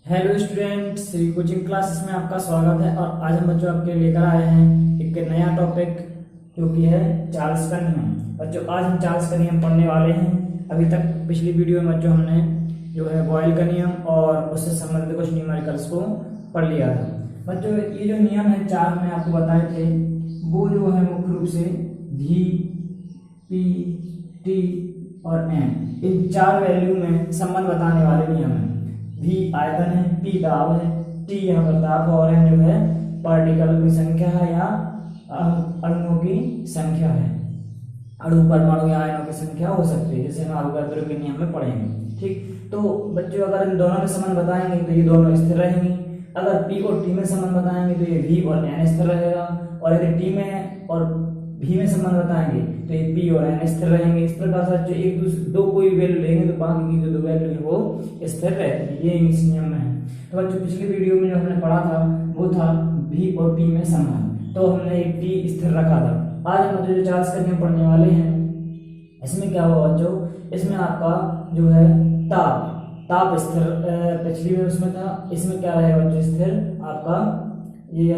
Hello student, Shri coaching classes में आपका स्वागत है। और आज हम बच्चों आपके लेकर आए हैं एक नया टॉपिक जो कि है चार्ल्स का नियम। बच्चों आज हम चार्ल्स का नियम पढ़ने वाले हैं। अभी तक पिछली वीडियो में बच्चों हमने जो है बॉयल का नियम और उससे संबंधित कुछ न्यूमेरिकल्स को पढ़ लिया था। बच्चों ये जो नियम है चार में आपको बताए थे, वो जो है मुख्य रूप से भी, पी, टी और एन, इन चार वैल्यू में संबंध बताने वाले नियम है। भी आयतन है, पी दाब है, टी यहाँ पर दाब और एन जो है पार्टिकल की संख्या है या अणुओं की संख्या है। अणु परमाणु या आयनों की संख्या हो सकती है, जैसे हम अवोगाद्रो के नियम में पढ़ेंगे। ठीक, तो बच्चों अगर इन दोनों में संबंध बताएंगे तो ये दोनों स्थिर रहेंगी। अगर पी और टी में संबंध बताएंगे तो ये भी और एन स्थिर रहेगा। और यदि टी में और भी में संबंध बताएंगे तो ये पी और एन स्थिर रहेंगे। इस प्रकार से जो एक दूसरे दो कोई वैल्यू लेंगे तो बाकी की जो दो वैल्यू है वो स्थिर रहेगी। ये इस नियम में है। तो बच्चों पिछली वीडियो में जो हमने पढ़ा था वो था भी और टी में संबंध, तो हमने एक टी स्थिर रखा था। आज हम जो चार्ल्स का नियम पढ़ने वाले हैं, इसमें क्या होगा बच्चों, इसमें आपका जो है ताप स्थिर पिछली में उसमें था, इसमें क्या रहेगा बच्चों स्थिर आपका ये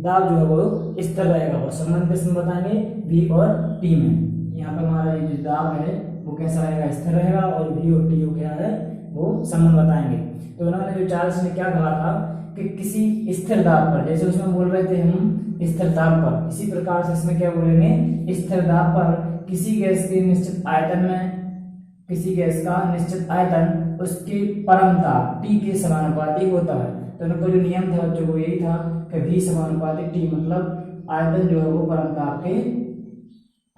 दाब जो है वो स्थिर रहेगा। और संबंध किसमें बताएंगे, भी और टी में। यहाँ पे हमारा ये जो दाब है वो कैसा रहेगा, स्थिर रहेगा। और भी और टी क्या है वो संबंध बताएंगे। तो उन्होंने जो चार्ल्स ने क्या कहा था कि किसी स्थिर दाब पर, जैसे उसमें बोल रहे थे हम स्थिर दाब पर, इसी प्रकार से इसमें क्या बोलेंगे, स्थिर दाब पर किसी गैस के निश्चित आयतन में, किसी गैस का निश्चित आयतन उसकी परम ताप टी के समानुपाती होता है। तो उनका जो नियम था बच्चों वो यही था कि v समानुपाती टी, मतलब आयतन जो है वो परम ताप के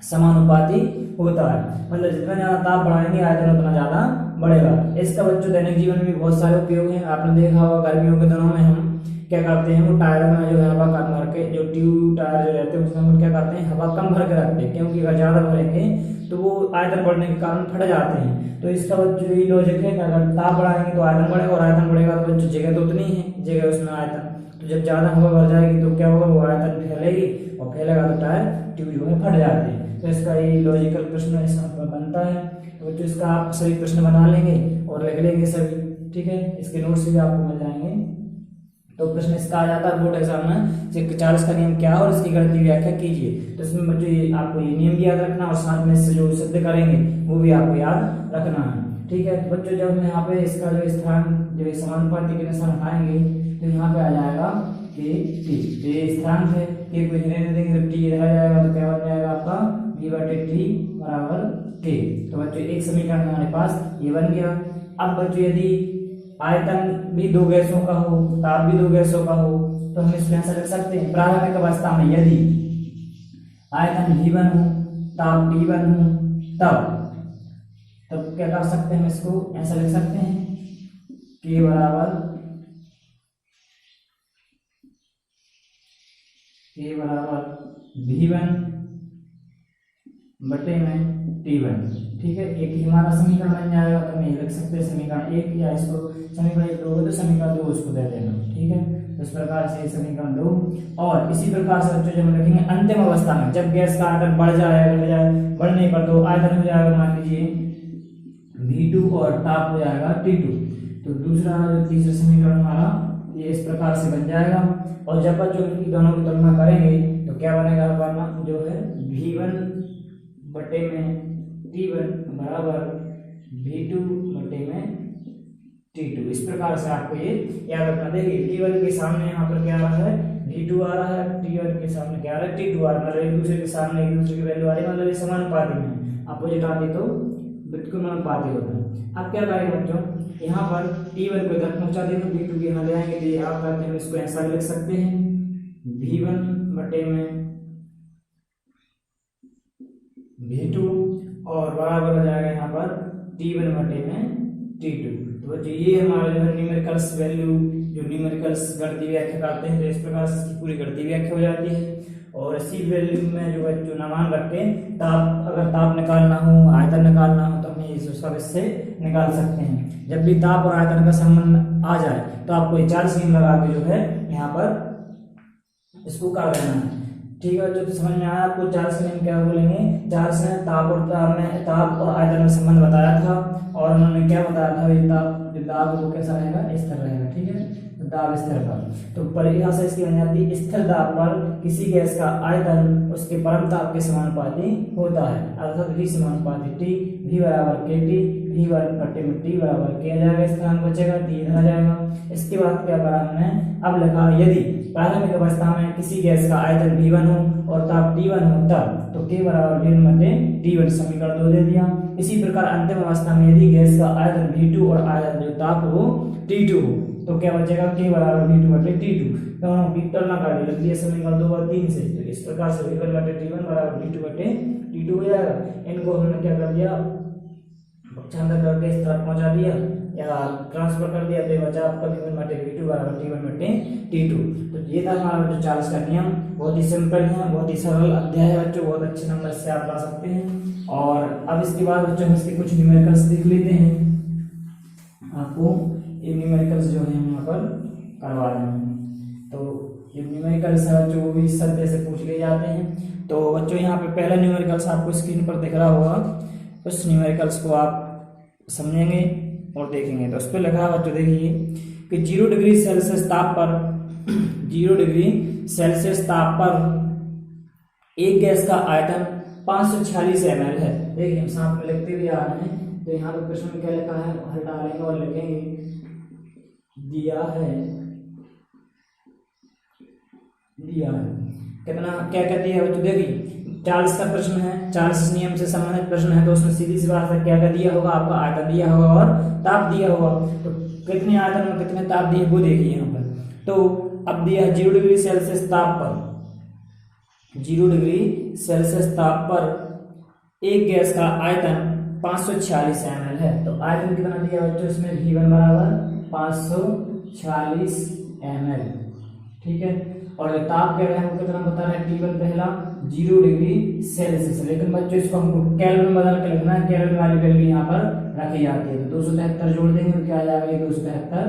समानुपाती होता है। मतलब जितना ज्यादा ताप बढ़ाएंगे आयतन उतना ज्यादा बढ़ेगा। इसका बच्चों दैनिक जीवन में भी बहुत सारे उपयोग हैं। आपने देखा होगा गर्मियों के दिनों में हम क्या करते हैं, वो टायरों में जो है हवा कम भर के, जो ट्यूब टायर जो रहते हैं उसमें हम क्या करते हैं, हवा कम भर के रखते हैं, क्योंकि अगर ज्यादा भरेंगे तो वो आयतन बढ़ने के कारण फट जाते हैं। तो इसका बच्चों यही लॉजिक है कि अगर ताप बढ़ाएंगे तो आयतन बढ़ेगा, और आयतन बढ़ेगा तो बच्चों जगह तो उतनी है, जगह उसमें आयतन, तो जब ज्यादा हवा भर जाएगी तो क्या होगा, वो आयतन फैलेगी और फैलेगा तो टायर ट्यूब जो है फट जाते हैं। तो इसका ये लॉजिकल प्रश्न इसका बनता है। तो बच्चों इसका आप सभी प्रश्न बना लेंगे और लिख लेंगे सभी। ठीक है, इसके नोट्स भी आपको मिल जाएंगे। तो प्रश्न इसका आ जाता है बोर्ड एग्जाम में, चार्ल्स का नियम क्या है और इसकी गणितीय व्याख्या कीजिए। तो इसमें बच्चों ये आपको ये नियम भी याद रखना और साथ में इससे जो सिद्ध करेंगे वो भी आपको याद रखना है। ठीक है, तो बच्चों जब हम यहाँ पे इसका जो स्थान जो समानुपाती के निशान हटाएंगे तो यहाँ पे आ जाएगा के टी। तो ये स्थान है, के को रहने देंगे तो टी रह जाएगा, तो क्या बन जाएगा आपका v बटे टी बराबर के। तो बच्चों एक समीकरण हमारे पास ये बन गया। अब बच्चों यदि आयतन भी दो गैसों का हो, ताप भी दो गैसों का हो, तो हम इसको ऐसा लिख सकते हैं, प्रारंभिक अवस्था में यदि आयतन V1 हो, ताप T1 हो, तब क्या कर सकते हैं, हम इसको ऐसा लिख सकते हैं, K बराबर V1 बटे में T1। ठीक है, एक हमारा समीकरण बन जाएगा। तो हम ये लिख सकते हैं समीकरण एक, या इसको समीकरण एक दोगे तो समीकरण दो उसको दे देना। ठीक है, तो इस प्रकार से समीकरण दो। और इसी प्रकार से बच्चों जब हम लिखेंगे अंतिम अवस्था में, जब गैस का आयतन बढ़ जाए, घट जाए, बढ़ने पर तो आयतन हो जाएगा मान लीजिए V2 और ताप हो जाएगा T2। तो दूसरा जो तीसरा समीकरण हमारा ये इस प्रकार से बन जाएगा। और जब बच्चों की दोनों की तुलना करेंगे तो क्या बनेगा, वरना जो है V1 बटे में T1 बराबर V2 बटे में T2। इस प्रकार से आपको ये याद रखना। देखिए T1 के सामने यहाँ पर क्या आ रहा है, V2 आ रहा है, T1 के सामने क्या आ रहा है, T2 आ रहा है। मतलब एक दूसरे के सामने एक दूसरे की वैल्यू आ रही है, मतलब ये समानुपाती में। अपोजिट आती तो बिल्कुल अनुपाती होता है। अब क्या करेंगे बच्चों, यहाँ पर T1 को इधर पहुंचा देंगे, V2 के यहाँ ले आएंगे, तो ये आप करते हैं इसको ऐसा लिख सकते हैं, V1 बटे में V2 और बराबर हो जाएगा यहाँ पर T1 बटे में T2। तो बच्चों ये हमारा जो है न्यूमेरिकल्स वैल्यू, जो न्यूमेरिकल्स गणितीय व्याख्या करते हैं, तो इस प्रकार से इसकी पूरी गणितीय व्याख्या हो जाती है। और इसी वैल्यू में जो बच्चों न मान रख के ताप, अगर ताप निकालना हो, आयतन निकालना हो, तो हम ये सब इससे निकाल सकते हैं। जब भी ताप और आयतन का संबंध आ जाए तो आपको ये चार्ल्स नियम लगा के जो है यहाँ पर इसको कर देना है। ठीक है बच्चों, तो समझ में आया आपको चार्ल्स का नियम क्या बोलेंगे। चार्ल्स ने ताप और आयतन का संबंध बताया था, और उन्होंने क्या बताया था, ये दाब वो कैसा रहेगा, स्थिर रहेगा। ठीक है, तो दाब स्थिर पर, तो परिभाषा इसकी बन जाती है, स्थिर दाब पर किसी गैस का आयतन उसके परम ताप के समानुपाती होता है, अर्थात V समानुपाती T, V बराबर KT, V बटे में T बराबर K आ जाएगा, इस तरह बचेगा T इधर आ जाएगा। इसके बाद क्या करा हमने, अब लिखा यदि प्रारंभिक अवस्था में किसी गैस का आयतन V1 हो और ताप T1 हो तब, तो K बराबर V1 बटे T1, समीकरण 2 दे दिया। इसी प्रकार अंतिम अवस्था में यदि गैस का आयतन V2 और आयतन जो ताप हो T2 हो, तो क्या बचेगा, K बराबर V2 बटे T2, दोनों की तुलना कर ली, लगती है समीकरण 2 और 3 से, तो इस प्रकार से V1 बटे T1 बराबर V2 बटे T2 हो जाएगा। इनको हमने क्या कर दिया, पक्षांतर करके इस तरफ पहुंचा दिया या ट्रांसफर कर दिया, तो ये बचा आपका V1 बटे V2 बराबर T1 बटे T2। तो ये था हमारा बच्चों चार्ल्स का नियम, बहुत ही सिंपल है, बहुत ही सरल अध्याय है बच्चों, बहुत अच्छे नंबर से आप ला सकते हैं। और अब इसके बाद बच्चों हम इसके कुछ न्यूमेरिकल्स देख लेते हैं, आपको ये न्यूमेरिकल्स जो है हम यहाँ पर करवा रहे हैं। तो ये न्यूमेरिकल्स है बच्चों, वो भी इस सत्य से पूछ लिए जाते हैं। तो बच्चों यहाँ पे पहला न्यूमेरिकल्स आपको स्क्रीन पर दिख रहा होगा, उस न्यूमेरिकल्स को आप समझेंगे और देखेंगे। तो उस पर लिखा है बच्चों, देखिए कि 0 डिग्री सेल्सियस ताप पर 0 डिग्री सेल्सियस ताप पर एक गैस का आयतन 546 ml है। देखिए हम साथ में लिखते भी आ रहे हैं, तो यहाँ पे प्रश्न में क्या लिखा है, हल डालेंगे और लिखेंगे दिया है कितना, क्या कहती है बच्चों, देखिए चार्ल्स का प्रश्न है, चार्ल्स नियम से संबंधित प्रश्न है, तो उसमें सीधी सी बात है क्या क्या दिया होगा, आपका आयतन दिया होगा और ताप दिया होगा। तो कितने आयतन में कितने ताप दिए वो देखिए यहाँ पर। तो अब दिया 0 डिग्री सेल्सियस ताप पर, 0 डिग्री सेल्सियस ताप पर एक गैस का आयतन 546 ml है। तो आयतन कितना दिया बच्चों, इसमें V1 बराबर 546 ml, ठीक है। और ताप कह रहे हैं वो कितना बता रहे हैं, T1 पहला 0 डिग्री सेल्सियस, लेकिन बच्चों इसको हमको केल्विन में बदल के लिखना है, केल्विन वाली वैल्यू यहाँ पर रखी जाती है। तो 273 जोड़ देंगे तो क्या आ जाएगा, ये 273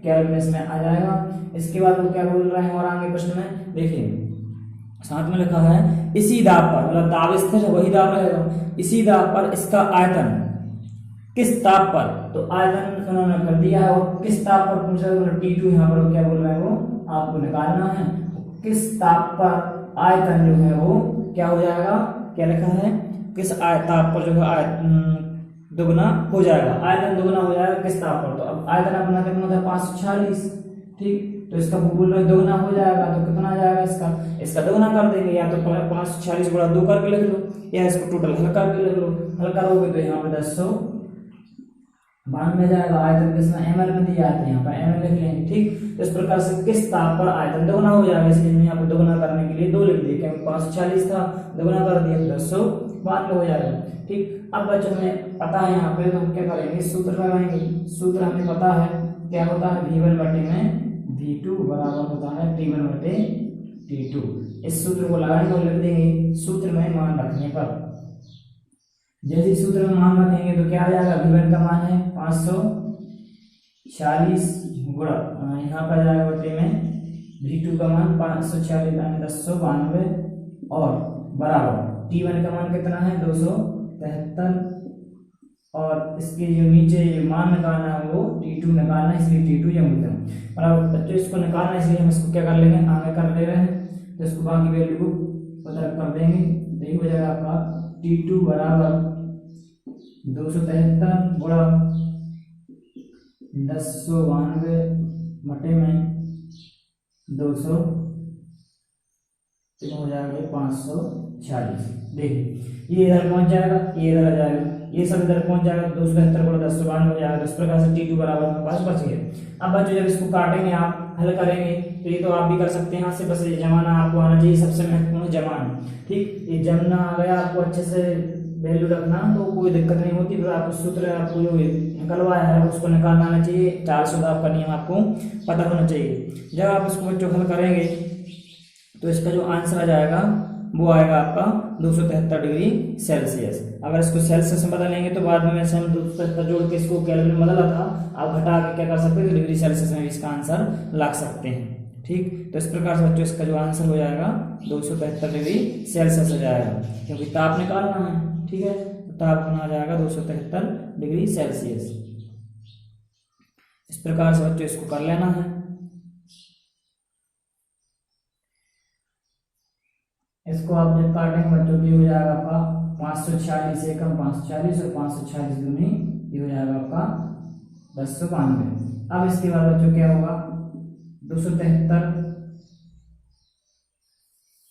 केल्विन इसमें आ जाएगा। इसके बाद वो क्या बोल रहे हैं और आगे प्रश्न में देखिए साथ में लिखा है, इसी दाब पर, मतलब दाब स्थिर है वही दाब रहेगा, इसी दाब पर इसका आयतन किस ताप पर, तो आयतन उन्होंने कर दिया है, और किस ताप पर पूछ रहे हैं, T2 यहाँ पर क्या बोल रहे हैं वो आपको निकालना है। किस ताप पर आयतन जो है वो क्या हो जाएगा, क्या लिखा है, किस ताप पर जो है दुगना हो जाएगा, आयतन दुगना हो जाएगा किस ताप पर। तो अब आयतन अपना कितना था 546, ठीक, तो इसका बोल रहे दुगना हो जाएगा, तो कितना आ जाएगा, इसका दुगना कर देंगे, या तो 546 गुणा 2 करके लिख लो, या इसको टोटल हल करके लिख लो। हल करोगे तो यहाँ पे 1092 जाएगा। आयतन किसमें ml में दिया है, यहाँ पर ml लिख लेंगे, ठीक। तो इस प्रकार से किस ताप पर आयतन दोगुना हो जाएगा, इसलिए मैं यहाँ पे दोगुना करने के लिए 2 लिख दिया, क्योंकि 546 था, दोगुना कर दिया तो 1092 हो जाएगा, ठीक। अब बच्चों हमें पता है यहाँ पे, तो हम क्या करेंगे, सूत्र लगाएंगे। सूत्र हमें पता है क्या होता है, V1 बटे में V2 बराबर होता है T1 बटे T2। इस सूत्र को लगाएंगे और लिख देंगे सूत्र में मान रखने पर। जैसे सूत्र में मान रखेंगे तो क्या आ जाएगा, V1 का मान है 546 गुणा यहाँ पर जाएगा बटे में V2 का मान 546 1092 और बराबर T1 का मान कितना है 273, और इसके जो नीचे जो मान निकालना है वो T2 निकालना है, इसलिए T2 जम देते हैं। और बच्चों इसको निकालना है, इसलिए हम इसको क्या कर लेंगे, आगे कर ले रहे हैं, तो इसको बाकी वैल्यू को उधर कर देंगे, तो ये हो जाएगा आपका T2 बराबर 273 गुणा 1092 बटे में 200, तो हो जाएगा 546। देखिए ये इधर पहुंच जाएगा, ये इधर आ जाएगा, ये सब इधर पहुंच जाएगा, 273 गुणा 1092 हो जाएगा। इस प्रकार से T2 बराबर में 5 बच गया। अब बच्चों जब इसको काटेंगे आप, हल करेंगे, तो ये तो आप भी कर सकते हैं हाथ से, बस ये जमाना आपको आना चाहिए, सबसे महत्वपूर्ण जमाना, ठीक। ये जमना आ गया, आपको अच्छे से वैल्यू रखना तो कोई दिक्कत नहीं होती, फिर आपको सूत्र आपको जो निकलवाया है उसको निकालना आना चाहिए, चार्ल्स का नियम आपको पता होना चाहिए। जब आप इसको बच्चों हल करेंगे तो इसका जो आंसर आ जाएगा वो आएगा आपका 273 डिग्री सेल्सियस। अगर इसको सेल्सियस में बदलेंगे तो बाद में हम 273 जोड़ के इसको केल्विन में बदला था, आप घटा के क्या कर सकते हैं, डिग्री सेल्सियस में भी इसका आंसर ला सकते हैं, ठीक। तो इस प्रकार से बच्चों इसका जो आंसर हो जाएगा 273 डिग्री सेल्सियस हो जाएगा, क्योंकि ताप निकालना है। ठीक है, तो ताप होना आ जाएगा 273 डिग्री सेल्सियस। इस प्रकार से बच्चों इसको कर लेना है। इसको आप जब काटेंगे बच्चों तो ये हो जाएगा आपका 546 एकम 540 और 546 दूनी ये हो जाएगा आपका 1092। अब इसके बाद बच्चों क्या होगा, 273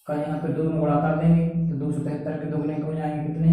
का यहाँ पे 2 में गुणा कर देंगे तो 273 के दोगुने हो जाएंगे कितने,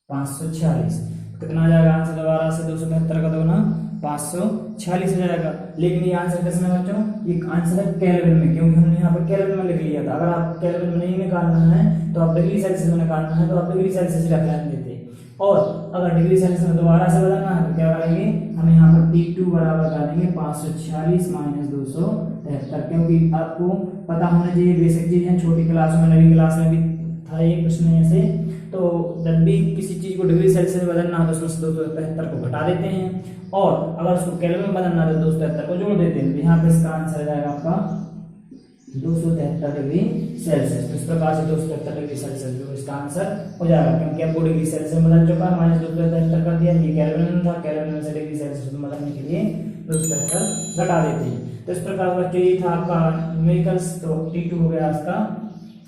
546। कितना आ जाएगा आंसर दोबारा से, 273 का दोगुना 546 हो जाएगा। लेकिन ये आंसर किसमें बच्चों, ये आंसर है केल्विन में, क्योंकि हमने यहाँ पर केल्विन में लिख लिया था। अगर आप केल्विन में नहीं निकालना है तो आप डिग्री सेल्सियस में निकालना है तो आप डिग्री सेल्सियस रख लेते। और अगर डिग्री सेल्सियस में दोबारा से बदलना है तो क्या करेंगे, हम यहाँ पर T2 बराबर कर देंगे 546 माइनस 273, क्योंकि आपको पता होना चाहिए बेसिक चीज है, छोटी क्लास में नवी क्लास में भी था ये प्रश्न ऐसे। तो जब भी किसी चीज को डिग्री सेल्सियस में बदलना है तो उसमें से 273 को घटा देते हैं, और अगर उसको केल्विन में बदलना है तो 273 को जोड़ देते हैं। तो यहाँ पे इसका आंसर आ जाएगा आपका 273 डिग्री सेल्सियस। तो इस प्रकार से 273 डिग्री सेल्सियस जो इसका आंसर हो जाएगा, क्योंकि आपको डिग्री सेल्सियस में बदल चुका है, माइनस 273 कर दिया। ये केल्विन में था, केल्विन में से डिग्री सेल्सियस में बदलने के लिए 273 घटा देते हैं। तो इस प्रकार बच्चों ये था आपका न्यूमेरिकल्स। तो T2 हो गया इसका।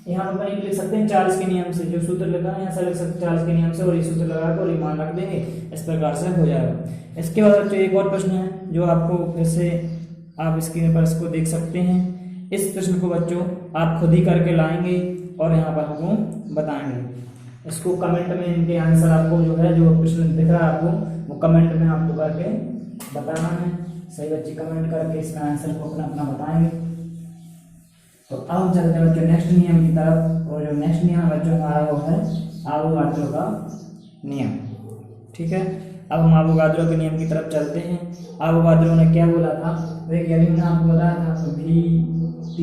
यहाँ पर अपन लिख सकते हैं चार्ल्स के नियम से, जो सूत्र लिखा है यहाँ से लिख सकते हैं चार्ल्स के नियम से, और ये सूत्र लगा कर मान रख देंगे, इस प्रकार से हो जाएगा। इसके बाद बच्चों एक और प्रश्न है जो आपको फिर से आप स्क्रीन पर इसको देख सकते हैं। इस प्रश्न को बच्चों आप खुद ही करके लाएंगे और यहाँ पर हमको बताएंगे। इसको कमेंट में इनके आंसर आपको जो है, जो प्रश्न दिख रहा है आपको, वो कमेंट में आपको करके बताना है। सही बच्चे कमेंट करके इसका आंसर को अपना अपना बताएंगे। तो अब हम चलते हैं बच्चों नेक्स्ट नियम की तरफ, और जो नेक्स्ट नियम बच्चों हमारा वो है आवोगाद्रो का नियम। ठीक है, अब हम आवोगाद्रो के नियम की तरफ चलते हैं। आवोगाद्रो ने क्या बोला था, वे वैल्यू ने आपको बताया था, तो V, T,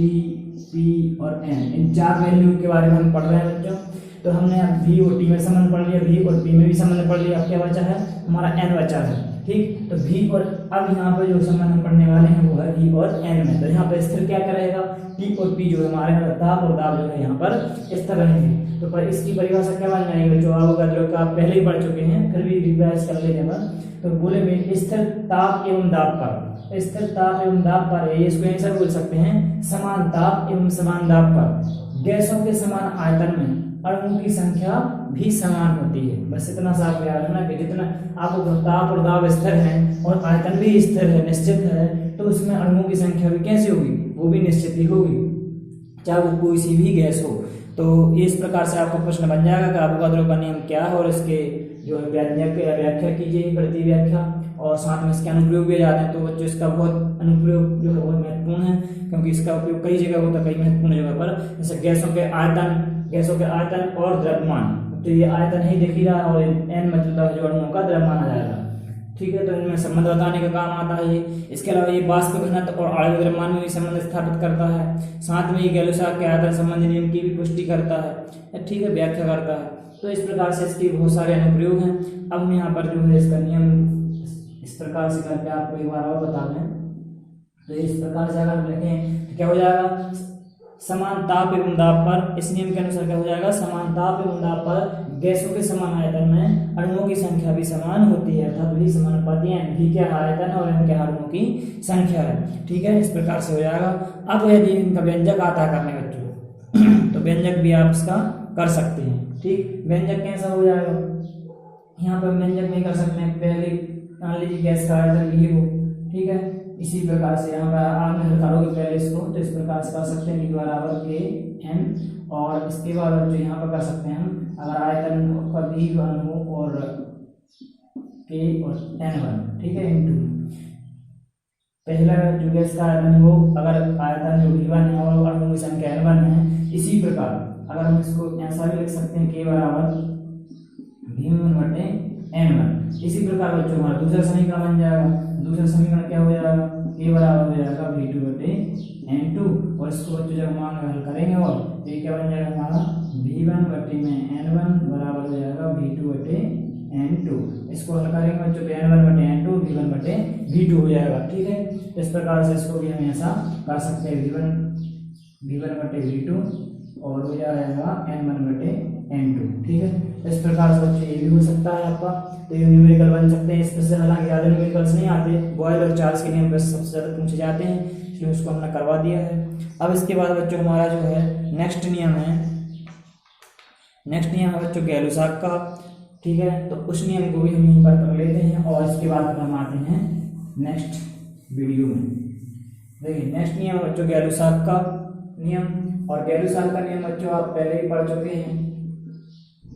P और N, इन 4 वैल्यू के बारे में हम पढ़ रहे हैं बच्चों। तो हमने अब V और T में संबंध पढ़ लिया, V और P में भी संबंध पढ़ लिया। अब क्या बचा है, हमारा N बचा है। ठीक, तो V और अब यहाँ पर जो संबंध हम पढ़ने वाले हैं वो है V और N में। तो यहाँ पर स्थिर क्या करेगा, T और P जो हमारे दाब और दाब जो है यहाँ पर स्थिर रहेंगे। तो पर इसकी परिभाषा क्या बन जाएगी, जो आवोगाद्रो का आप पहले ही पढ़ चुके हैं, फिर भी रिवाइज कर लेते हैं। तो बोले में स्थिर ताप एवं दाब पर, स्थिर ताप एवं दाब पर, इसको ऐसा बोल सकते हैं समान ताप एवं समान दाब पर गैसों के समान आयतन में अणुओं की संख्या भी समान होती है। बस इतना साफ याद रखना कि जितना आपको ताप और दाब स्थिर है और आयतन भी स्थिर है, निश्चित है, तो उसमें अणुओं की संख्या भी कैसी होगी, वो भी निश्चित ही होगी, चाहे वो कोई सी भी गैस हो। तो इस प्रकार से आपको प्रश्न बन जाएगा कि आवोगाद्रो का नियम क्या है, और इसके जो है व्याख्या कीजिए, गणितीय व्याख्या, और साथ में इसके अनुप्रयोग भी जाते हैं। तो बच्चों इसका बहुत अनुप्रयोग जो है बहुत महत्वपूर्ण है, क्योंकि इसका उपयोग कई जगह होता है, कई महत्वपूर्ण जगह पर। जैसे गैसों के आयतन और द्रव्यमान, तो ये आयतन ही दिख ही रहा है, और N मतलब जो अणुओं का द्रव्यमान आ जाएगा। ठीक है, तो इनमें संबंध बताने का काम आता है ये। इसके अलावा ये वाष्प घनत्व और आणविक द्रव्यमान में भी संबंध स्थापित करता है। साथ में ये गैलोसाक के आयतन संबंधी नियम की भी पुष्टि करता है। ठीक है, व्याख्या करता है। तो इस प्रकार से इसके बहुत सारे अनुप्रयोग हैं। अब हम यहाँ पर जो है इसका नियम इस प्रकार से करके आपको एक बार और बता दें। तो इस प्रकार से अगर हम लिखें तो क्या हो जाएगा, समान ताप एवं दाब पर, इस नियम के अनुसार क्या हो जाएगा, समान ताप एवं दाब पर गैसों के समान आयतन में अणुओं की संख्या भी समान होती है, अर्थात भी समानुपाती है। V क्या आयतन और N क्या अणुओं की संख्या है। ठीक है, इस प्रकार से हो जाएगा। अब यदि इनका व्यंजक आता है करने बच्चों तो व्यंजक भी आप इसका कर सकते हैं। ठीक, व्यंजक कैसा हो जाएगा, यहाँ पर व्यंजक नहीं कर सकते हैं। पहले मान लीजिए गैस का आयतन ये हो, ठीक है, इसी प्रकार से यहाँ पर आप हल करोगे पहले इसको, तो इस प्रकार से कर सकते हैं V बराबर K N, और इसके बाद जो यहाँ पर कर सकते हैं हम, अगर आयतन का V1 हो और K और N1, ठीक है, इंटू पहला जो गैस का आयतन हो, अगर आयतन जो V1 है और अणुओं की संख्या N1 है। इसी प्रकार अगर हम इसको ऐसा भी लिख सकते हैं K बराबर V1 बटे N1। इसी प्रकार बच्चों हमारा दूसरा समीकरण बन जाएगा। दूसरा समीकरण क्या हो जाएगा, K बराबर हो जाएगा V2 बटे N2 और इसको बच्चों जब हम आगे हल करेंगे और तो ये क्या बन जाएगा हमारा V1 बटे में N1 बराबर हो जाएगा V2 बटे N2। इसको हल करेंगे बच्चों तो N1 बटे N2 V1 बटे V2 हो जाएगा। ठीक है, इस प्रकार से इसको भी हम ऐसा कर सकते हैं V1 बटे V2 और हो जाएगा N1 बटे N2। ठीक है, इस प्रकार से बच्चों ये भी हो सकता है आपका। तो ये न्यूमेरिकल बन सकते हैं। इसमें से हालांकि ज़्यादा न्यूमेरिकल्स नहीं आते, बॉयल और चार्ल्स के नियम पर सबसे ज़्यादा पूछे जाते हैं, इसलिए उसको हमने करवा दिया है। अब इसके बाद बच्चों हमारा जो है नेक्स्ट नियम है बच्चों गैलुसाक का। ठीक है, तो उस नियम को भी हम यहीं पर कर लेते हैं और इसके बाद हम आते हैं नेक्स्ट वीडियो में। देखिए नेक्स्ट नियम है बच्चों गैलुसाक का नियम, और गैलुसाक का नियम बच्चों आप पहले ही पढ़ चुके हैं।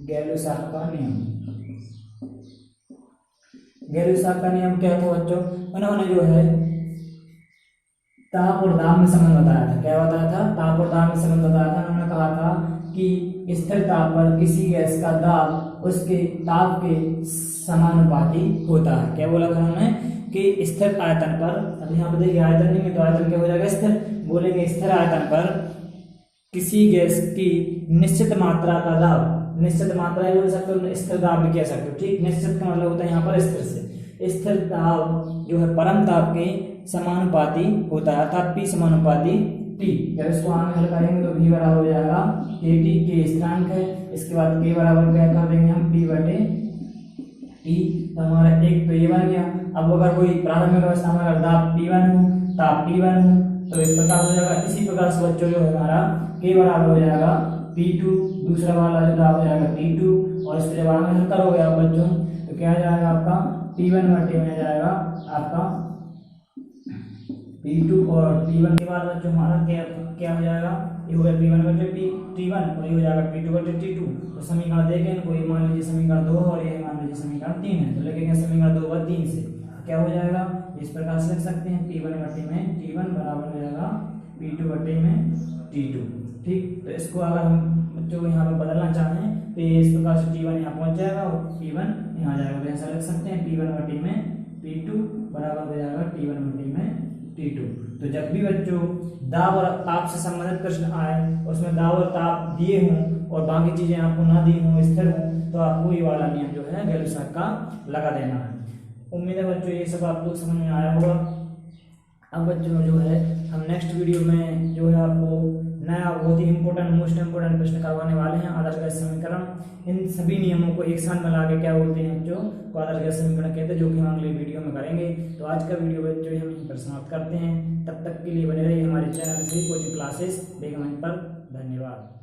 गैलुसाक का नियम क्या था बच्चों, उन्होंने जो है ताप और दाब में संबंध बताया था। क्या बताया था? ताप और दाब में संबंध बताया था। उन्होंने कहा था कि स्थिर ताप पर किसी गैस का दाब उसके ताप के समानुपाती होता है। क्या बोला था उन्होंने कि स्थिर आयतन पर, अब यहाँ पर देखिए आयतन नहीं है तो आयतन क्या हो जाएगा स्थिर, बोलेंगे स्थिर आयतन पर किसी गैस की निश्चित मात्रा का दाब, निश्चित मात्रा भी बोल सकते हो, स्थिर दाब भी कह सकते हो। ठीक, निश्चित का मतलब होता है यहाँ पर स्थिर से, स्थिर दाब जो है परम ताप के समानुपाती होता है, अर्थात P समानुपाती T। जब इसको आगे हल करेंगे तो V बराबर हो जाएगा KT, के स्थिरांक है। इसके बाद K बराबर क्या कर देंगे हम P बटे T, तो हमारा एक तो ये बन गया। अब अगर कोई प्रारंभिक अवस्था में अगर दाब P1 हो, ताप T1 हो, तो इस प्रकार हो जाएगा। इसी प्रकार से बच्चों जो है हमारा K बराबर हो जाएगा P2, दूसरा वाला जो दाब हो जाएगा T2, और इसको जब आगे हल करोगे आप बच्चों तो क्या आ जाएगा आपका P1 बटे में आ जाएगा आपका P2, और P1 के बाद बच्चों हमारा क्या हो जाएगा, ये हो गया P1 बटे T1 और ये हो जाएगा P2 बटे T2। तो समीकरण देखें, कोई मान लीजिए समीकरण 2 और ये मान लीजिए समीकरण 3 है, तो लिखेंगे समीकरण 2 व 3 से क्या हो जाएगा, इस प्रकार से लिख सकते हैं P1 बटे में T1 बराबर हो जाएगा P2 बटे में T2। ठीक, तो इसको अगर हम बच्चों को यहाँ पर बदलना चाहें तो ये इस प्रकार से T1 यहाँ पहुँच जाएगा और P1 यहाँ जाएगा, तो ऐसा लिख सकते हैं P1 बटे में P2 बराबर हो जाएगा T1 बटे में T2। तो जब भी बच्चों दाब और ताप से संबंधित प्रश्न आए, उसमें दाब और ताप दिए हों और बाकी चीजें आपको ना दी हों, स्थिर हों, तो आपको ये वाला नियम जो है गैलुसाक का लगा देना है। उम्मीद है बच्चों ये सब आप लोग समझ में आया होगा। अब बच्चों जो है हम नेक्स्ट वीडियो में जो है आपको नया बहुत ही मोस्ट इम्पोर्टेंट प्रश्न करवाने वाले हैं, आदर्श गैस समीकरण। इन सभी नियमों को एक साथ मिला के क्या बोलते हैं बच्चों, को आदर्श गैस समीकरण कहते हैं, जो कि हम अगले वीडियो में करेंगे। तो आज का वीडियो बच्चों हम यहीं पर समाप्त करते हैं। तब तक के लिए बने रहिए हमारे चैनल श्री कोचिंग क्लासेस बेगम पर। धन्यवाद।